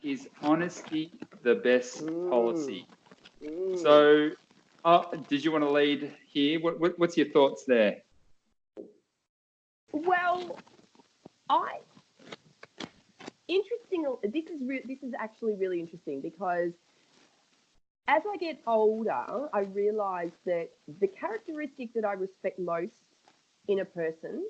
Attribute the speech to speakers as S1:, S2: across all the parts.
S1: is honesty the best policy? So, did you want to lead here? What's your thoughts there?
S2: Well, this is actually really interesting because as I get older, I realise that the characteristic that I respect most in a person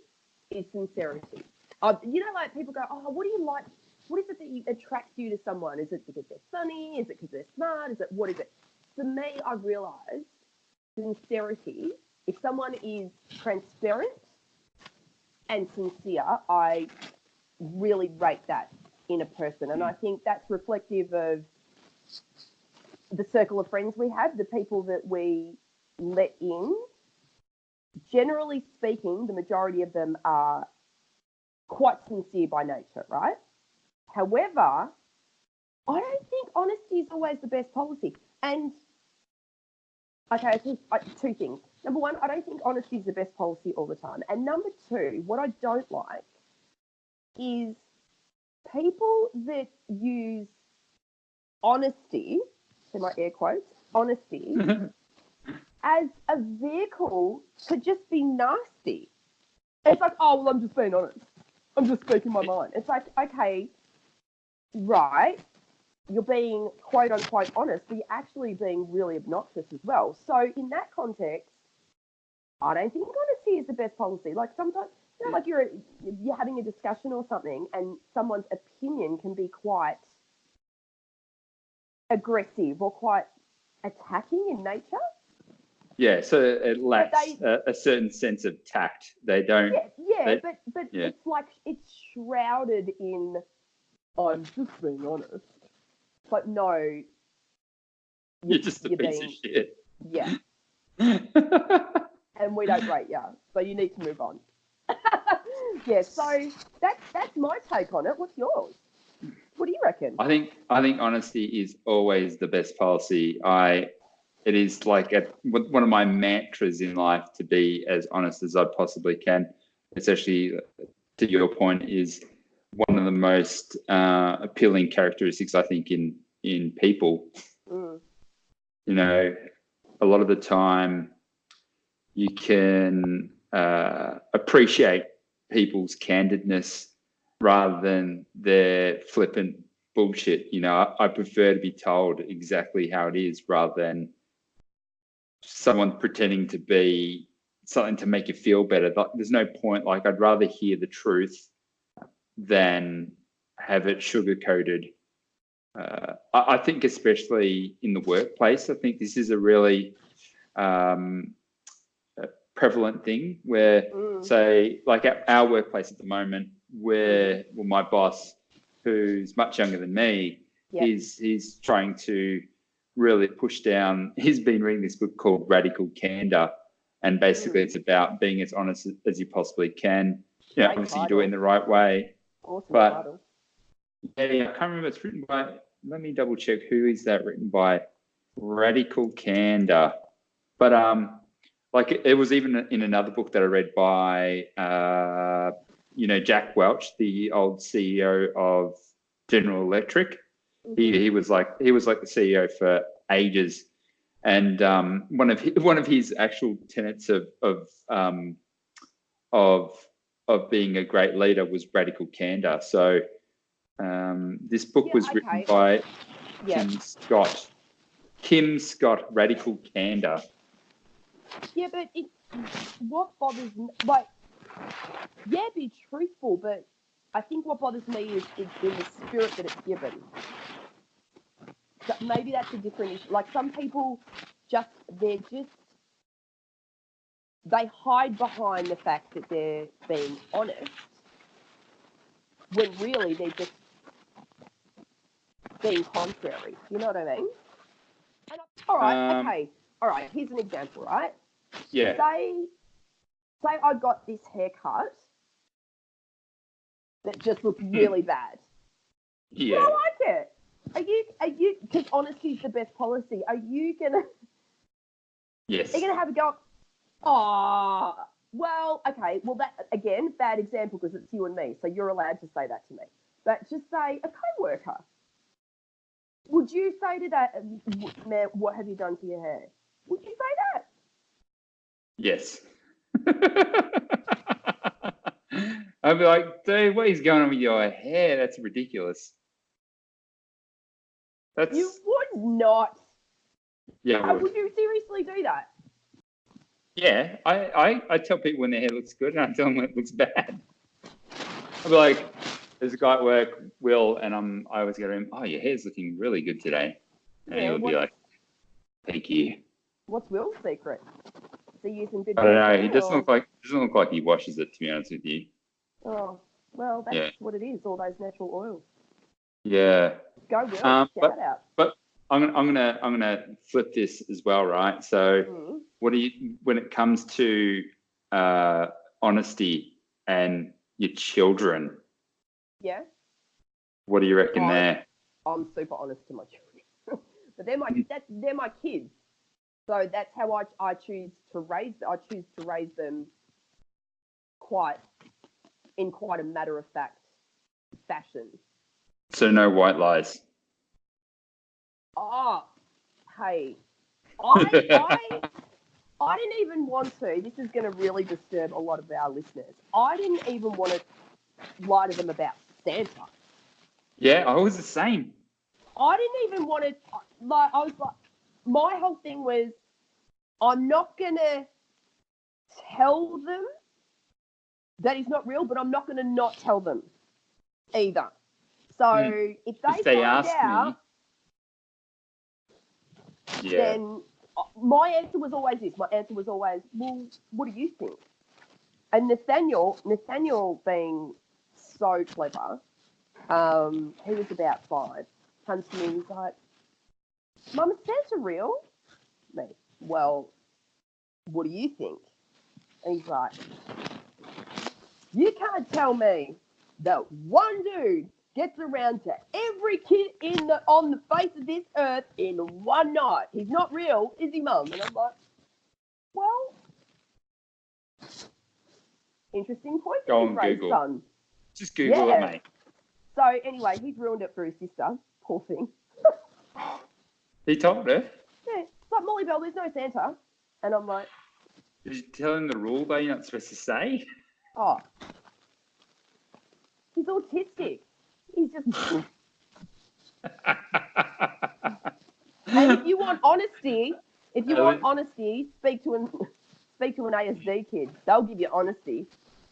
S2: is sincerity. Like people go, oh, what do you like? What is it that attracts you to someone? Is it because they're funny? Is it because they're smart? What is it? For me, I've realised sincerity. If someone is transparent and sincere, I really rate that in a person. And I think that's reflective of the circle of friends we have, the people that we let in. Generally speaking, the majority of them are quite sincere by nature, right? However, I don't think honesty is always the best policy. And, okay, I think two things. Number one, I don't think honesty is the best policy all the time. And number two, what I don't like is people that use honesty, in my air quotes, honesty, as a vehicle to just be nasty. It's like, oh, well, I'm just being honest. I'm just speaking my mind. It's like, okay, right, you're being quote unquote honest, but you're actually being really obnoxious as well. So in that context, I don't think honesty is the best policy. Like sometimes, like you're having a discussion or something, and someone's opinion can be quite aggressive or quite attacking in nature.
S1: Yeah, so it lacks a certain sense of tact. They don't.
S2: But it's like it's shrouded in, I'm just being honest. But no,
S1: you're just a piece of shit.
S2: Yeah. And we don't rate you, so you need to move on. Yeah, so that's my take on it. What's yours? What do you reckon?
S1: I think honesty is always the best policy. It is like one of my mantras in life to be as honest as I possibly can. It's actually, to your point, is one of the most appealing characteristics I think in people. You know, a lot of the time you can appreciate people's candidness rather than their flippant bullshit. You know, I prefer to be told exactly how it is rather than someone pretending to be something to make you feel better. There's no point. Like, I'd rather hear the truth than have it sugar-coated. I think especially in the workplace, I think this is a really prevalent thing where, say, like our workplace at the moment, where my boss, who's much younger than me, he's trying to really push down. He's been reading this book called Radical Candor, and basically it's about being as honest as you possibly can. You know, obviously you do it in the right way.
S2: Awesome
S1: but
S2: title.
S1: Yeah, I can't remember. It's written by. Let me double check. Who is that written by? Radical Candor. But like it was even in another book that I read by Jack Welch, the old CEO of General Electric. He was like the CEO for ages, and one of his actual tenets of being a great leader was radical candor. So this book was written by Kim Scott, Radical Candor.
S2: Yeah, but what bothers me, like, be truthful, but I think what bothers me is in the spirit that it's given. So maybe that's a different issue. Like some people they hide behind the fact that they're being honest when really they're just being contrary. You know what I mean? And all right, here's an example, right?
S1: Yeah.
S2: Say I got this haircut that just looked really bad.
S1: Yeah.
S2: But I like it. Are you? Because honesty is the best policy. Are you gonna?
S1: Yes.
S2: Are you gonna have a go? Oh, well, okay. Well, that again, bad example because it's you and me, so you're allowed to say that to me. But just say a co-worker. Would you say to that, man, what have you done to your hair? Would you say that?
S1: Yes. I'd be like, dude, what is going on with your hair? That's ridiculous.
S2: You
S1: That's
S2: would not.
S1: yeah, I would.
S2: Would you seriously do that?
S1: Yeah, I tell people when their hair looks good, and I tell them when it looks bad. I'll be like, there's a guy at work, Will, and I always go to him, oh, your hair's looking really good today. And he
S2: Yeah,
S1: would be like, thank you.
S2: what's Will's secret? Is he using good
S1: I don't know.
S2: shampoo
S1: He doesn't look like he washes it, to be honest with you.
S2: Oh, well, that's
S1: Yeah.
S2: what it is, all those natural oils.
S1: Yeah.
S2: Go Will, shout out.
S1: But I'm gonna flip this as well, right? So what do you when it comes to honesty and your children,
S2: Yeah,
S1: what do you reckon there?
S2: I'm super honest to my children. But they're my kids. So that's how I choose to raise them in quite a matter of fact fashion.
S1: So no white lies.
S2: Oh, hey, I didn't even want to. This is going to really disturb a lot of our listeners. I didn't even want to lie to them about Santa.
S1: Yeah, I was the same.
S2: I didn't even want to. I was like, my whole thing was, I'm not going to tell them that he's not real, but I'm not going to not tell them either. So if they find out, then my answer was always this. My answer was always, well, what do you think? And Nathaniel being so clever, he was about 5, comes to me and he's like, Mum, is Santa real? Me, well, what do you think? And he's like, you can't tell me that one dude gets around to every kid on the face of this earth in one night. He's not real, is he, Mum? And I'm like, well, interesting point that you raised, son.
S1: Just Google it, mate.
S2: So anyway, he's ruined it for his sister. Poor thing.
S1: He told her?
S2: Yeah, it's like, Molly Bell, there's no Santa. And I'm like,
S1: did you tell him the rule though you're not supposed to say?
S2: Oh, he's autistic. He's just... And if you want honesty, speak to an ASD kid. They'll give you honesty.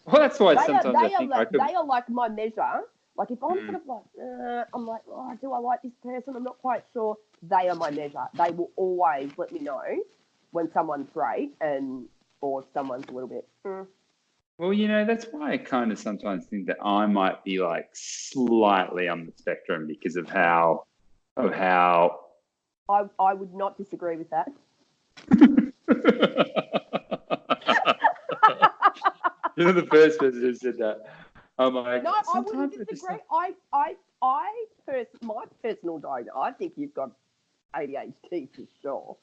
S1: Well, that's why sometimes I think
S2: they are like my measure. Like if I'm sort of like, I'm like, oh, do I like this person? I'm not quite sure. They are my measure. They will always let me know when someone's great or if someone's a little bit.
S1: Well, that's why I kind of sometimes think that I might be like slightly on the spectrum because of how.
S2: I would not disagree with that.
S1: You're the first person who said that. I'm like,
S2: no, I wouldn't disagree. My personal diagnosis, I think you've got ADHD for sure.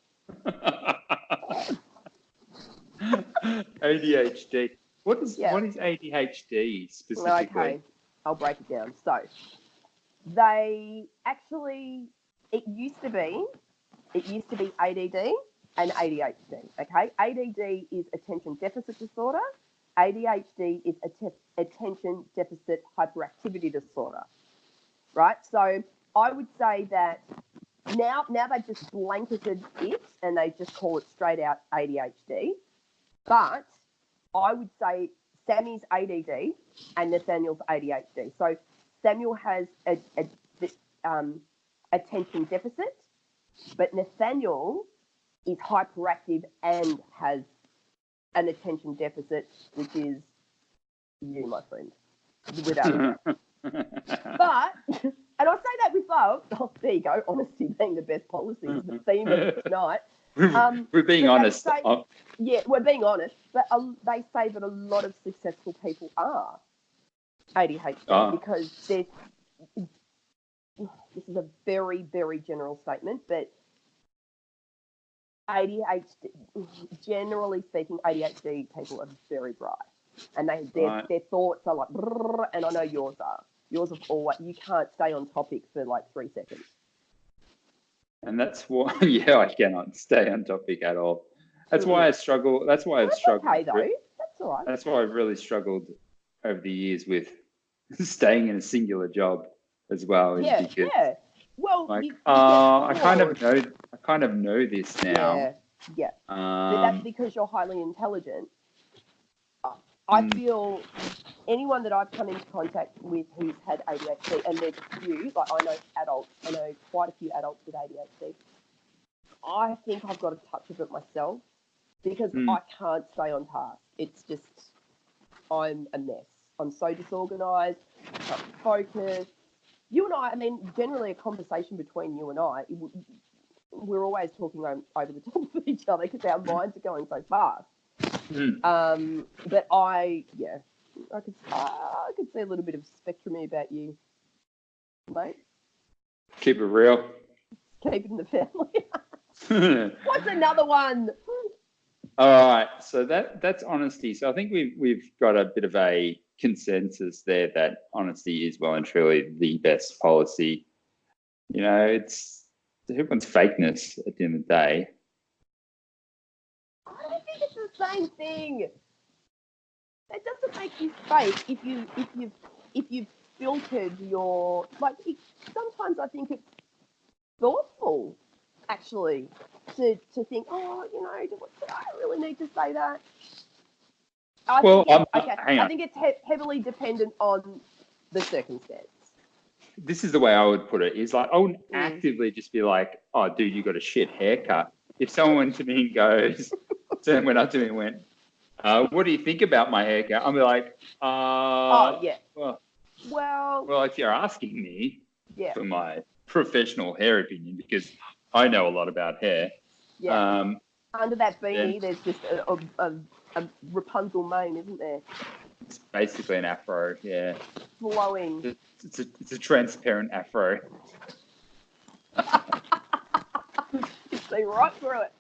S1: ADHD. What is ADHD specifically?
S2: Okay, I'll break it down. So, it used to be ADD and ADHD. Okay, ADD is attention deficit disorder. ADHD is attention deficit hyperactivity disorder. Right. So I would say that now they've just blanketed it and they just call it straight out ADHD. But I would say Sammy's ADD and Nathaniel's ADHD. So Samuel has attention deficit, but Nathaniel is hyperactive and has an attention deficit, which is you, my friend, without a doubt. But, and I say that with love. Oh, there you go. Honesty being the best policy is the theme of tonight.
S1: We're being honest.
S2: We're being honest. But they say that a lot of successful people are ADHD because this is a very, very general statement, but ADHD, generally speaking, ADHD people are very bright, and their thoughts are like, and I know yours are. Yours are always, you can't stay on topic for like 3 seconds.
S1: And that's why, yeah, I cannot stay on topic at all. That's why I struggle. That's why I've struggled.
S2: Okay, though. That's all right.
S1: That's why I've really struggled over the years with staying in a singular job as well. Is because
S2: Well,
S1: like
S2: you
S1: I kind of know this now.
S2: Yeah. But that's because you're highly intelligent. I feel anyone that I've come into contact with who's had ADHD, and there's a few, like I know quite a few adults with ADHD. I think I've got a touch of it myself because I can't stay on task. It's just, I'm a mess. I'm so disorganized, I can't focus. You and I mean, generally a conversation between you and I, we're always talking over the top of each other because our minds are going so fast. But I could see a little bit of spectrum about you, mate.
S1: Keep it real.
S2: Keep it in the family. What's another one?
S1: All right, so that's honesty. So I think we've got a bit of a consensus there that honesty is well and truly the best policy. You know, it's everyone's fakeness at the end of the day.
S2: I don't think it's the same thing. It doesn't make you fake if you've filtered your sometimes I think it's thoughtful actually to think, oh, you know, do I really need to say that? I think it's heavily dependent on the circumstance.
S1: This is the way I would put it. Is like I wouldn't actively just be like, oh, dude, you got a shit haircut. If someone went to me and went up to me and went, what do you think about my haircut? I'll be like, well, if you're asking me for my professional hair opinion, because I know a lot about hair.
S2: Yeah. Under that beanie, there's just a Rapunzel mane, isn't there?
S1: It's basically an afro, yeah.
S2: Flowing.
S1: It's a transparent afro.
S2: You see right through it.